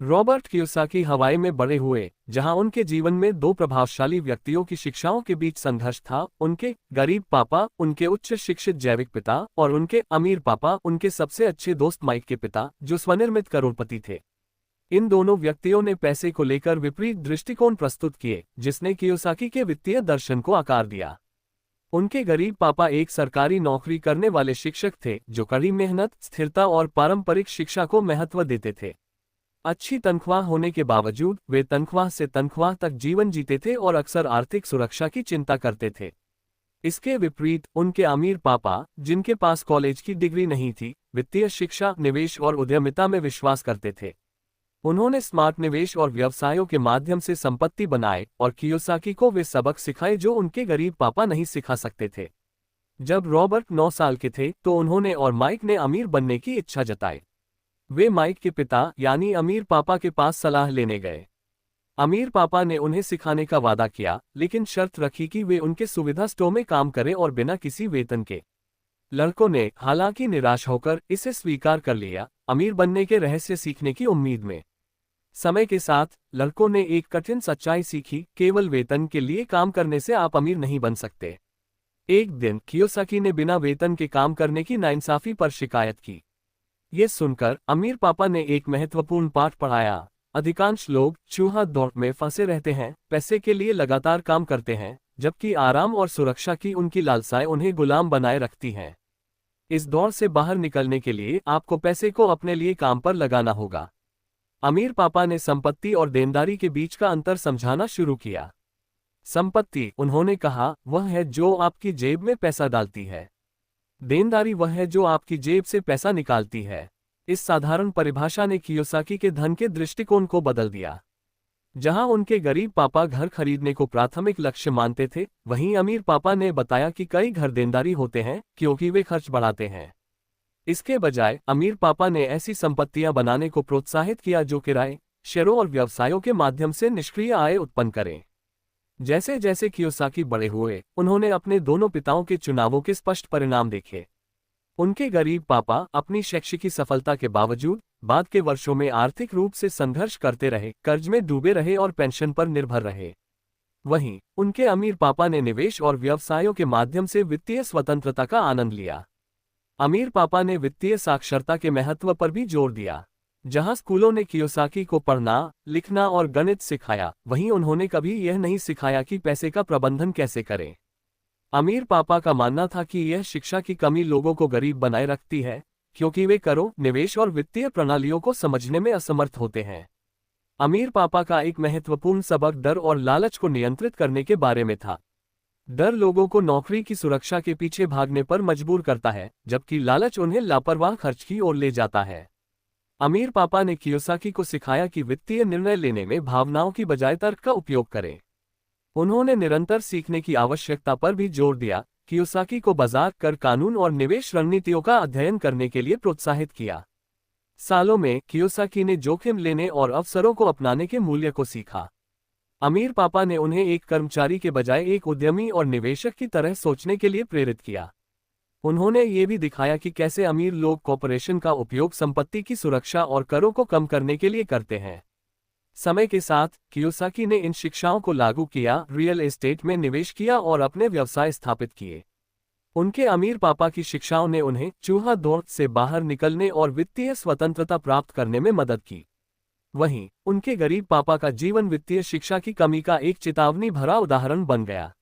Robert Kiyosaki हवाई में बड़े हुए, जहां उनके जीवन में दो प्रभावशाली व्यक्तियों की शिक्षाओं के बीच संघर्ष था। उनके गरीब पापा, उनके उच्च शिक्षित जैविक पिता, और उनके अमीर पापा, उनके सबसे अच्छे दोस्त माइक के पिता, जो स्वनिर्मित करोड़पति थे। इन दोनों व्यक्तियों ने पैसे को लेकर विपरीत दृष्टिकोण प्रस्तुत किए, जिसने कियोसाकी के वित्तीय दर्शन को आकार दिया। उनके गरीब पापा एक सरकारी नौकरी करने वाले शिक्षक थे, जो कड़ी मेहनत, स्थिरता और पारंपरिक शिक्षा को महत्व देते थे। अच्छी तनख्वाह होने के बावजूद वे तनख्वाह से तनख्वाह तक जीवन जीते थे और अक्सर आर्थिक सुरक्षा की चिंता करते थे। इसके विपरीत उनके अमीर पापा, जिनके पास कॉलेज की डिग्री नहीं थी, वित्तीय शिक्षा, निवेश और उद्यमिता में विश्वास करते थे। उन्होंने स्मार्ट निवेश और व्यवसायों के माध्यम से संपत्ति बनाए और कियोसाकी को वे सबक सिखाए जो उनके गरीब पापा नहीं सिखा सकते थे। जब रॉबर्ट 9 साल के थे तो उन्होंने और माइक ने अमीर बनने की इच्छा जताई। वे माइक के पिता यानी अमीर पापा के पास सलाह लेने गए। अमीर पापा ने उन्हें सिखाने का वादा किया, लेकिन शर्त रखी कि वे उनके सुविधा स्टोर में काम करें और बिना किसी वेतन के। लड़कों ने हालांकि निराश होकर इसे स्वीकार कर लिया, अमीर बनने के रहस्य सीखने की उम्मीद में। समय के साथ लड़कों ने एक कठिन सच्चाई सीखी, केवल वेतन के लिए काम करने से आप अमीर नहीं बन सकते। एक दिन कियोसाकी ने बिना वेतन के काम करने की नाइंसाफी पर शिकायत की। ये सुनकर अमीर पापा ने एक महत्वपूर्ण पाठ पढ़ाया। अधिकांश लोग चूहा दौड़ में फंसे रहते हैं, पैसे के लिए लगातार काम करते हैं, जबकि आराम और सुरक्षा की उनकी लालसाएं उन्हें गुलाम बनाए रखती हैं। इस दौड़ से बाहर निकलने के लिए आपको पैसे को अपने लिए काम पर लगाना होगा। अमीर पापा ने संपत्ति और देनदारी के बीच का अंतर समझाना शुरू किया। संपत्ति, उन्होंने कहा, वह है जो आपकी जेब में पैसा डालती है। देनदारी वह है जो आपकी जेब से पैसा निकालती है। इस साधारण परिभाषा ने कियोसाकी के धन के दृष्टिकोण को बदल दिया। जहां उनके गरीब पापा घर खरीदने को प्राथमिक लक्ष्य मानते थे, वहीं अमीर पापा ने बताया कि कई घर देनदारी होते हैं क्योंकि वे खर्च बढ़ाते हैं। इसके बजाय अमीर पापा ने ऐसी संपत्तियां बनाने को प्रोत्साहित किया जो किराए, शेयरों और व्यवसायों के माध्यम से निष्क्रिय आय उत्पन्न करें। जैसे जैसे कियोसाकी बड़े हुए, उन्होंने अपने दोनों पिताओं के चुनावों के स्पष्ट परिणाम देखे। उनके गरीब पापा अपनी शैक्षिक सफलता के बावजूद बाद के वर्षों में आर्थिक रूप से संघर्ष करते रहे, कर्ज में डूबे रहे और पेंशन पर निर्भर रहे। वहीं उनके अमीर पापा ने निवेश और व्यवसायों के माध्यम से वित्तीय स्वतंत्रता का आनंद लिया। अमीर पापा ने वित्तीय साक्षरता के महत्व पर भी जोर दिया। जहां स्कूलों ने कियोसाकी को पढ़ना, लिखना और गणित सिखाया, वहीं उन्होंने कभी यह नहीं सिखाया कि पैसे का प्रबंधन कैसे करें। अमीर पापा का मानना था कि यह शिक्षा की कमी लोगों को गरीब बनाए रखती है, क्योंकि वे करों, निवेश और वित्तीय प्रणालियों को समझने में असमर्थ होते हैं। अमीर पापा का एक महत्वपूर्ण सबक डर और लालच को नियंत्रित करने के बारे में था। डर लोगों को नौकरी की सुरक्षा के पीछे भागने पर मजबूर करता है, जबकि लालच उन्हें लापरवाह खर्च की ओर ले जाता है। अमीर पापा ने कियोसाकी को सिखाया कि वित्तीय निर्णय लेने में भावनाओं की बजाय तर्क का उपयोग करें। उन्होंने निरंतर सीखने की आवश्यकता पर भी जोर दिया। कियोसाकी को बाजार, कर कानून और निवेश रणनीतियों का अध्ययन करने के लिए प्रोत्साहित किया। सालों में कियोसाकी ने जोखिम लेने और अवसरों को अपनाने के मूल्य को सीखा। अमीर पापा ने उन्हें एक कर्मचारी के बजाय एक उद्यमी और निवेशक की तरह सोचने के लिए प्रेरित किया। उन्होंने ये भी दिखाया कि कैसे अमीर लोग कॉर्पोरेशन का उपयोग संपत्ति की सुरक्षा और करों को कम करने के लिए करते हैं। समय के साथ कियोसाकी ने इन शिक्षाओं को लागू किया, रियल एस्टेट में निवेश किया और अपने व्यवसाय स्थापित किए। उनके अमीर पापा की शिक्षाओं ने उन्हें चूहा दौड़ से बाहर निकलने और वित्तीय स्वतंत्रता प्राप्त करने में मदद की। वहीं उनके गरीब पापा का जीवन वित्तीय शिक्षा की कमी का एक चेतावनी भरा उदाहरण बन गया।